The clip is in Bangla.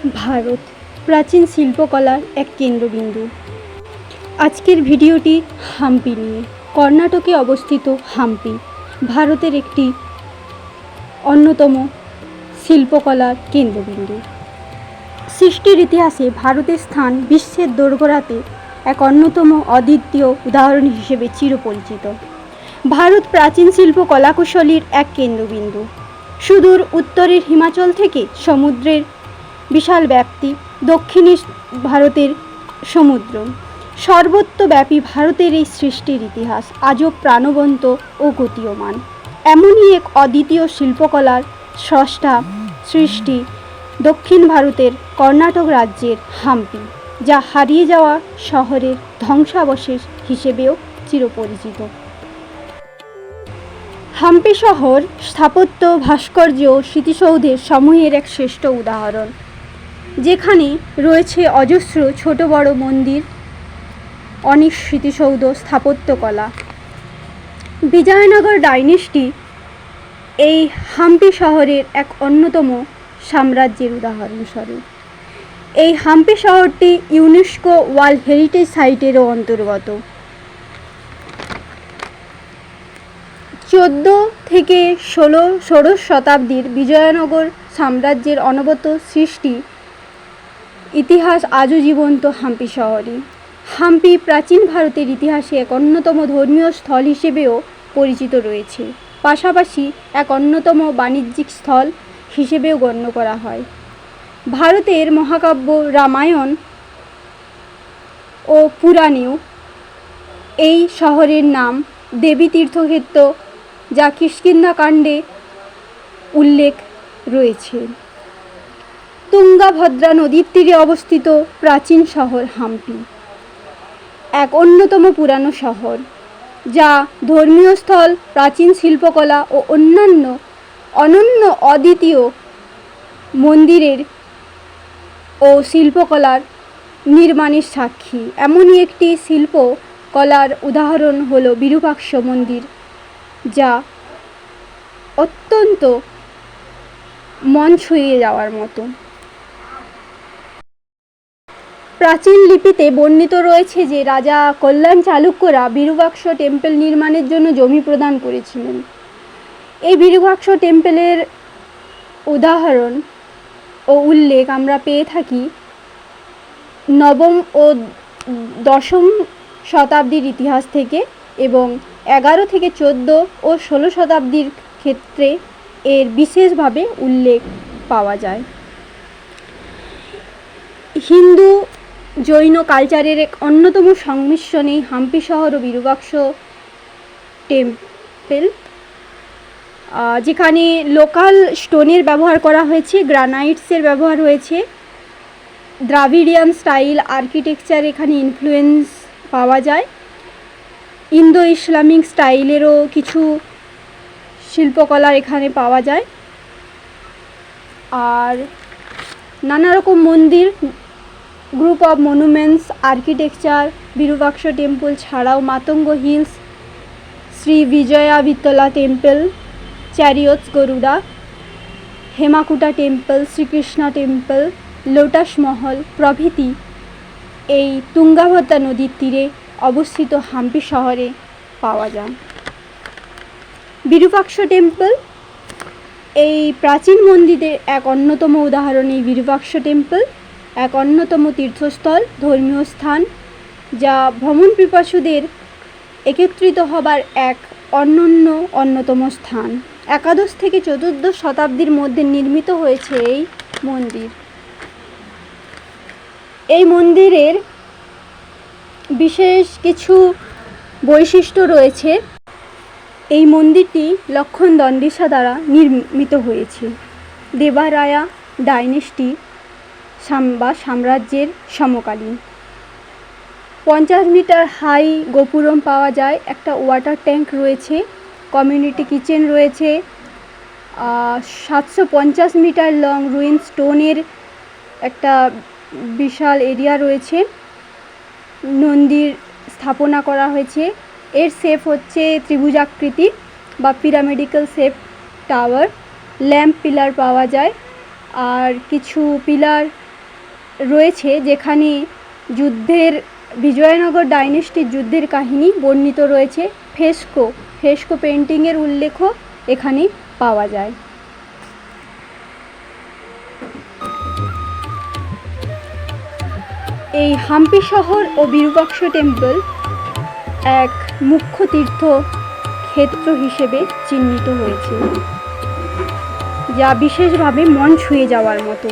ভারত প্রাচীন শিল্পকলার এক কেন্দ্রবিন্দু। আজকের ভিডিওটি হাম্পি নিয়ে। কর্ণাটকে অবস্থিত হাম্পি ভারতের একটি অন্যতম শিল্পকলার কেন্দ্রবিন্দু। সৃষ্টির ইতিহাসে ভারতের স্থান বিশ্বের দোরগোড়াতে এক অন্যতম অদ্বিতীয় উদাহরণ হিসেবে চিরপরিচিত। ভারত প্রাচীন শিল্প কলাকুশলীর এক কেন্দ্রবিন্দু। সুদূর উত্তরের হিমাচল থেকে সমুদ্রের বিশাল ব্যাপ্তি, দক্ষিণে ভারতের সমুদ্র, সর্বত্রব্যাপী ভারতের এই সৃষ্টির ইতিহাস আজও প্রাণবন্ত ও গতীয়মান। এমনই এক অদ্বিতীয় শিল্পকলার স্রষ্টা সৃষ্টি দক্ষিণ ভারতের কর্ণাটক রাজ্যের হাম্পি, যা হারিয়ে যাওয়া শহরের ধ্বংসাবশেষ হিসেবেও চিরপরিচিত। হাম্পি শহর স্থাপত্য, ভাস্কর্য ও স্মৃতিসৌধের সমূহের এক শ্রেষ্ঠ উদাহরণ, যেখানে রয়েছে অজস্র ছোট বড় মন্দির, অনেক স্মৃতিসৌধ, স্থাপত্যকলা। বিজয়নগর ডাইনেস্টি এই হাম্পি শহরের এক অন্যতম সাম্রাজ্যের উদাহরণস্বরূপ। এই হাম্পি শহরটি ইউনেস্কো ওয়ার্ল্ড হেরিটেজ সাইটেরও অন্তর্গত। 14 থেকে 16 শতাব্দীর বিজয়নগর সাম্রাজ্যের অনবদ্য সৃষ্টি ইতিহাস আজও জীবন্ত হাম্পি শহরে। হাম্পি প্রাচীন ভারতের ইতিহাসে এক অন্যতম ধর্মীয় স্থল হিসেবেও পরিচিত রয়েছে, পাশাপাশি এক অন্যতম বাণিজ্যিক স্থল হিসেবেও গণ্য করা হয়। ভারতের মহাকাব্য রামায়ণ ও পুরাণেও এই শহরের নাম দেবী তীর্থক্ষেত্র, যা কিষ্কিন্ধাকাণ্ডে উল্লেখ রয়েছে। তুঙ্গাভদ্রা নদীর তীরে অবস্থিত প্রাচীন শহর হাম্পি এক অন্যতম পুরানো শহর, যা ধর্মীয় স্থল, প্রাচীন শিল্পকলা ও অন্যান্য অনন্য অদ্বিতীয় মন্দিরের ও শিল্পকলার নির্মাণের সাক্ষী। এমনই একটি শিল্পকলার উদাহরণ হল বিরূপাক্ষ মন্দির, যা অত্যন্ত মন ছুঁয়ে যাওয়ার মতো। প্রাচীন লিপিতে বর্ণিত রয়েছে যে রাজা কল্যাণ চালুক্যরা বিরূপাক্ষ টেম্পল নির্মাণের জন্য জমি প্রদান করেছিলেন। এই বিরূপাক্ষ টেম্পলের উদাহরণ ও উল্লেখ আমরা পেয়ে থাকি নবম ও দশম শতাব্দীর ইতিহাস থেকে, এবং 11 থেকে 14 ও 16 শতাব্দীর ক্ষেত্রে এর বিশেষভাবে উল্লেখ পাওয়া যায়। হিন্দু জৈন কালচারের এক অন্যতম সংমিশ্রণ এই হাম্পি শহর ও বিরূপাক্ষ টেম্পল, যেখানে লোকাল স্টোনের ব্যবহার করা হয়েছে, গ্রানাইটসের ব্যবহার হয়েছে। দ্রাভিডিয়ান স্টাইল আর্কিটেকচার এখানে ইনফ্লুয়েন্স পাওয়া যায়। ইন্দো ইসলামিক স্টাইলেরও কিছু শিল্পকলা এখানে পাওয়া যায়। আর নানা রকম মন্দির, group of monuments architecture Virupaksha temple ছাড়াও Matanga hills, Shri Vijaya Vittala temple, chariots Garuda, Hemakuta temple, Srikrishna temple, lotus Mahal প্রভৃতি এই তুঙ্গাভদ্রা নদীর তীরে অবস্থিত হাম্পি শহরে পাওয়া যায়। বিরূপাক্ষ টেম্পল এই প্রাচীন মন্দিরের এক অন্যতম উদাহরণ। এই বিরূপাক্ষ টেম্পল এক অন্যতম তীর্থস্থল, ধর্মীয় স্থান, যা ভ্রমণ পিপাসুদের একত্রিত হবার এক অন্যতম স্থান। 11 থেকে 14 শতাব্দীর মধ্যে নির্মিত হয়েছে এই মন্দির। এই মন্দিরের বিশেষ কিছু বৈশিষ্ট্য রয়েছে। এই মন্দিরটি লক্ষণ দন্ডিসা দ্বারা নির্মিত হয়েছে। দেবারায়া ডাইনেস্টি বা সাম্রাজ্যের সমকালীন। 50 মিটার হাই গোপুরম পাওয়া যায়, একটা ওয়াটার ট্যাঙ্ক রয়েছে, কমিউনিটি কিচেন রয়েছে, 750 মিটার লং রুইন স্টোনের একটা বিশাল এরিয়া রয়েছে। মন্দির স্থাপনা করা হয়েছে। এর শেপ হচ্ছে ত্রিভুজাকৃতি বা pyramidical shape tower. Lamp pillar পাওয়া যায়, আর কিছু পিলার রয়েছে যেখানে যুদ্ধের বিজয়নগর ডাইনেস্টির যুদ্ধের কাহিনী বর্ণিত রয়েছে। ফ্রেস্কো পেন্টিংয়ের উল্লেখও এখানে পাওয়া যায়। এই হাম্পি শহর ও বিরূপাক্ষ টেম্পল এক মুখ্য তীর্থক্ষেত্র হিসেবে চিহ্নিত হয়েছে, যা বিশেষভাবে মন ছুঁয়ে যাওয়ার মতো।